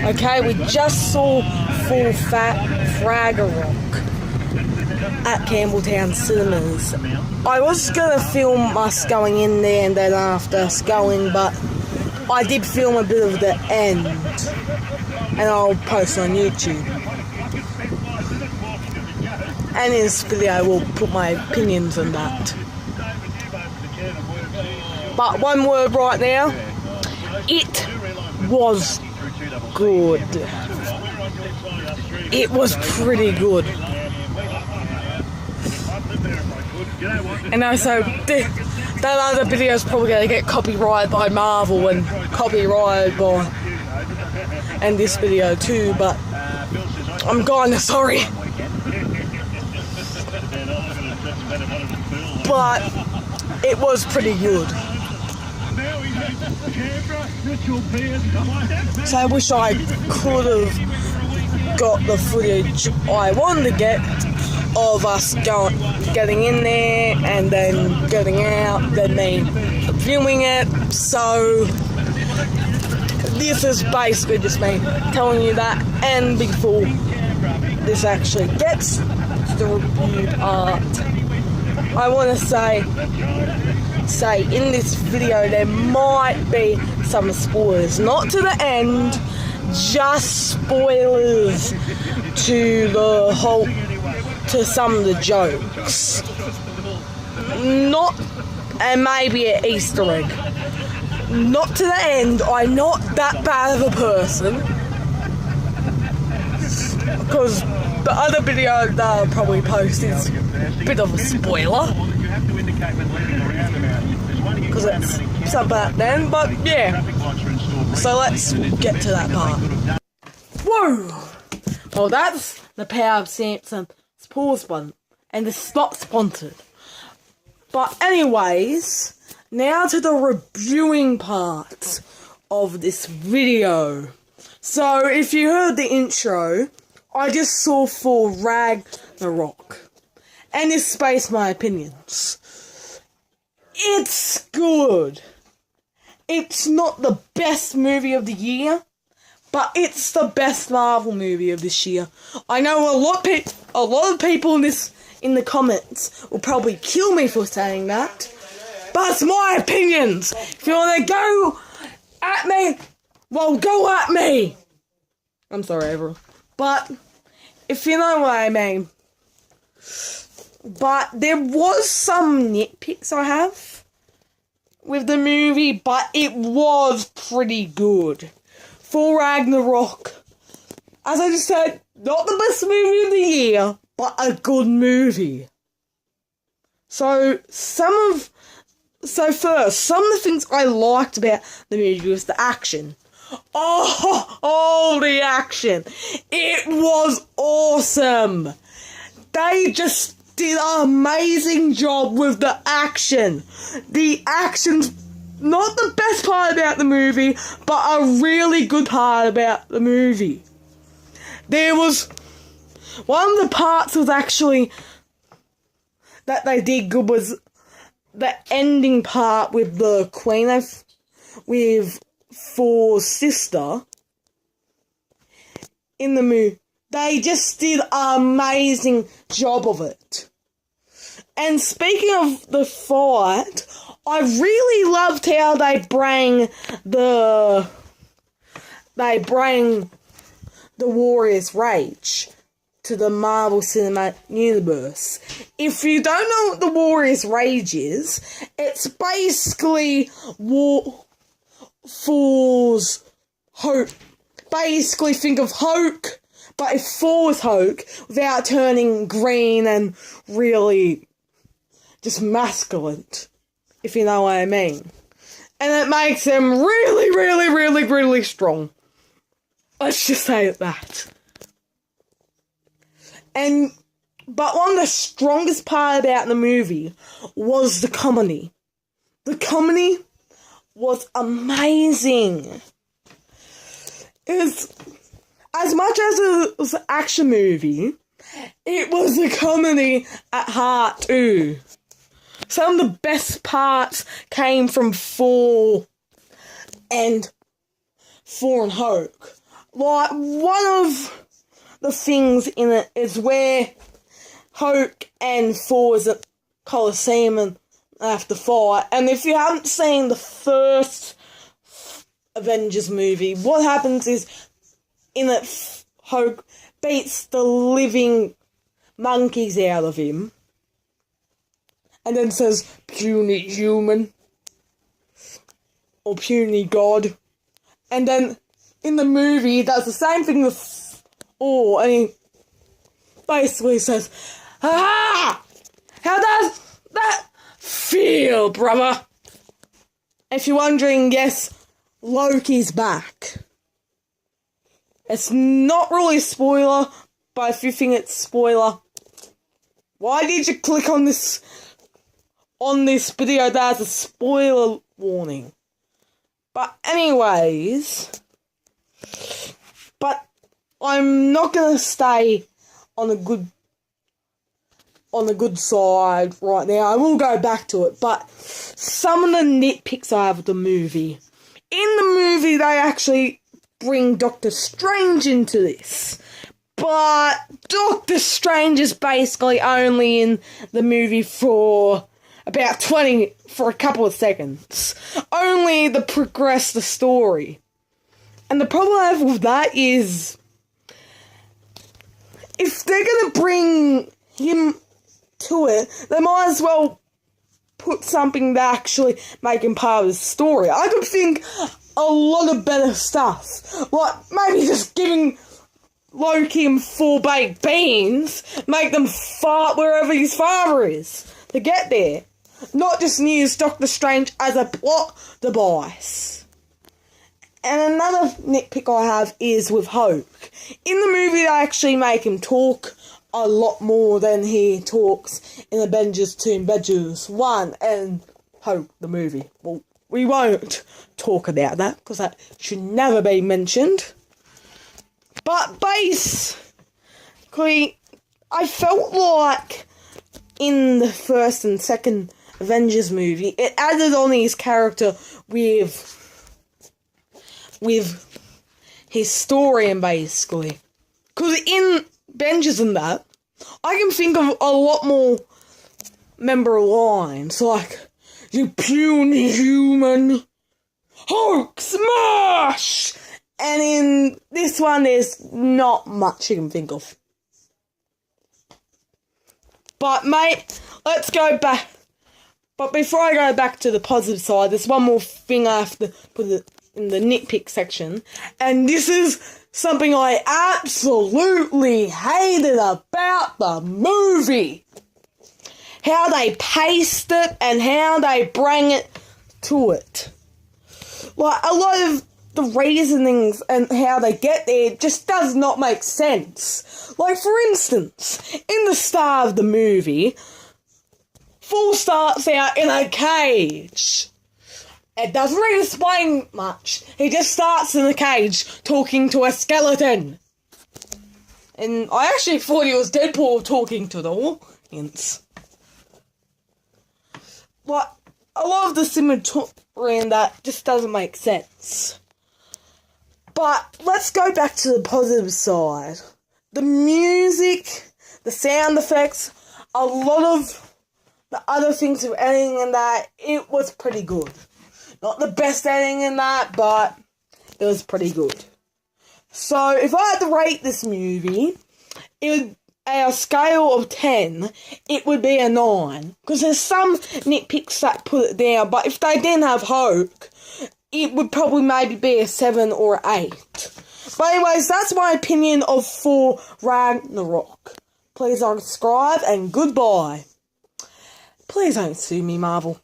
Okay, we just saw Thor Ragnarok at Campbelltown Cinemas. I was going to film us going in there and then after us going, but I did film a bit of the end, and I'll post on YouTube. And in this video I will put my opinions on that. But one word right now, it was good. It was pretty good. And also, that other video is probably going to get copyrighted by Marvel and copyrighted by and this video too, but I'm kinda sorry. But it was pretty good. So I wish I could have got the footage I wanted to get of us getting in there and then getting out, then me viewing it. So this is basically just me telling you that, and before this actually gets to the reviewed art, I want to say in this video there might be some spoilers, not to the end, just spoilers to the whole, to some of the jokes, not, and maybe an Easter egg. Not to the end. I'm not that bad of a person, because the other video that I'll probably post is a bit of a spoiler, because it's something back then, but yeah. So let's get to that part. Whoa! Well, that's the power of Samsung pause button, and it's not sponsored. But anyways, now to the reviewing part of this video. So if you heard the intro, I just saw Thor Ragnarok, and this based my opinions. It's good. It's not the best movie of the year, but it's the best Marvel movie of this year. I know a lot of people in the comments will probably kill me for saying that, but it's my opinions. If you want to go at me, well, go at me. I'm sorry, everyone, but if you know what I mean. But there was some nitpicks I have with the movie, but it was pretty good. Thor Ragnarok, as I just said, not the best movie of the year, but a good movie. So first, some of the things I liked about the movie was the action. Oh, the action. It was awesome. They just did an amazing job with the action. The action's not the best part about the movie, but a really good part about the movie. There was one of the parts was actually that they did good was the ending part with the Queen with Thor's sister in the movie. They just did an amazing job of it. And speaking of the fight, I really loved how they bring the Warrior's Rage to the Marvel Cinematic Universe. If you don't know what the Warrior's Rage is, it's basically Thor's Hulk. Basically, think of Hulk, but if Thor was Hulk without turning green and really just masculine, if you know what I mean. And it makes him really, really, really, really strong. Let's just say that. But one of the strongest part about the movie was the comedy. The comedy was amazing. It was, as much as it was an action movie, it was a comedy at heart too. Some of the best parts came from Thor and Hulk. Like, one of the things in it is where Hulk and Thor is at Colosseum and they have to fight. And if you haven't seen the first Avengers movie, what happens is, in it, Hulk beats the living monkeys out of him. And then says, puny human. Or puny god. And then, in the movie, he does the same thing with Thor, and he basically says, "Ah! How does that feel, brother?" If you're wondering, yes, Loki's back. It's not really a spoiler, but if you think it's spoiler, why did you click on this video that has a spoiler warning? But anyways, but I'm not gonna stay on the good side right now. I will go back to it, but some of the nitpicks I have with the movie. In the movie, they actually bring Doctor Strange into this, but Doctor Strange is basically only in the movie for about for a couple of seconds. Only to progress the story. And the problem I have with that is, if they're gonna bring him to it, they might as well put something that actually make him part of the story. I could think a lot of better stuff. Like, maybe just giving Loki and 4 baked beans, make them fart wherever his father is to get there. Not just use Doctor Strange as a plot device. And another nitpick I have is with Hulk. In the movie, they actually make him talk a lot more than he talks in Avengers 2 and Avengers 1 and Hulk, the movie. Well, we won't talk about that, because that should never be mentioned. But basically, I felt like in the first and second Avengers movie, it added on his character with his story, and basically, because in Avengers and that, I can think of a lot more member lines, like, "You puny human, Hulk smash!" And in this one, there's not much you can think of. But mate, let's go back. But before I go back to the positive side, there's one more thing I have to put in the nitpick section. And this is something I absolutely hated about the movie. How they paced it and how they bring it to it. Like, a lot of the reasonings and how they get there just does not make sense. Like, for instance, in the start of the movie, Thor starts out in a cage. It doesn't really explain much. He just starts in a cage talking to a skeleton. And I actually thought he was Deadpool talking to the audience. Like, a lot of the symmetry in that just doesn't make sense. But let's go back to the positive side. The music, the sound effects, a lot of the other things of editing in that, it was pretty good. Not the best editing in that, but it was pretty good. So, if I had to rate this movie, it would, at a scale of 10, it would be a 9. Because there's some nitpicks that put it down, but if they didn't have Hulk, it would probably maybe be a 7 or 8. But anyways, that's my opinion of Thor Ragnarok. Please subscribe and goodbye. Please don't sue me, Marvel.